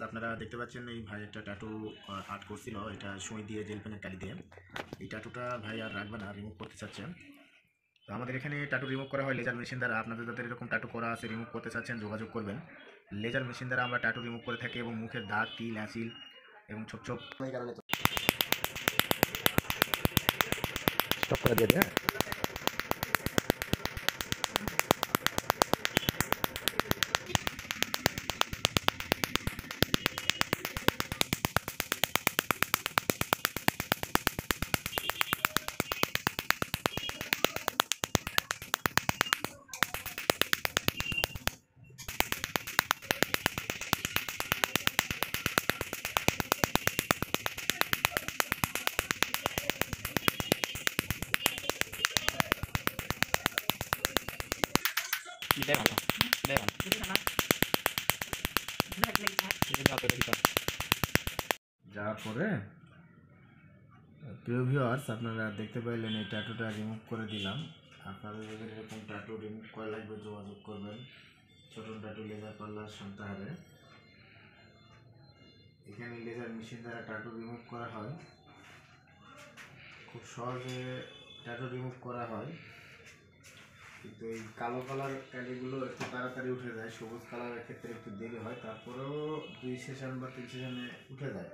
আপনারা দেখতে পাচ্ছেন এই ভাই একটা ট্যাটু আর্ট করছিল, এটা সুই দিয়ে জেল পেনের কালি দিয়ে। এই ট্যাটুটা ভাই আর রাখবে না, রিমুভ করতে চাচ্ছেন। তো আমাদের এখানে ট্যাটু রিমুভ করা হয় লেজার মেশিন দ্বারা। আপনাদের যাদের এরকম ট্যাটু করা আছে, রিমুভ করতে চাচ্ছেন, যোগাযোগ করবেন। লেজার মেশিন দ্বারা আমরা ট্যাটু রিমুভ করে থাকি এবং মুখের দাগ, তিল, অ্যাসিল এবং ছোপ ছোপ এই কারণে স্টপ করে দিয়ে দেয়। যাওয়ার পরে প্রিয় ভিউয়ার্স, আপনারা দেখতে পাইলেন এই ট্যাটুটা রিমুভ করে দিলাম। আপনাদের যদি এরকম ট্যাটু রিমুভ করা লাগবে, যোগাযোগ করবেন ছোট ট্যাটু লেজার পার্লার সন্তাহারে। এখানে লেজার মেশিন দ্বারা ট্যাটু রিমুভ করা হয়, খুব সহজে ট্যাটু রিমুভ করা হয়। কিন্তু এই কালো কালার কালিগুলো একটু তাড়াতাড়ি উঠে যায়, সবুজ কালারের ক্ষেত্রে একটু দেরি হয়, তারপরেও 2 সেশন বা 3 সেশনে উঠে যায়।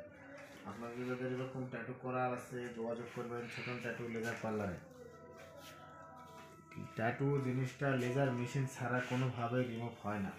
আপনাদের যাদের এরকম ট্যাটু করা আছে, যোগাযোগ করবেন ছোটন ট্যাটু লেজার পার্লারে। ট্যাটু জিনিসটা লেজার মেশিন ছাড়া কোনোভাবে রিমুভ হয় না।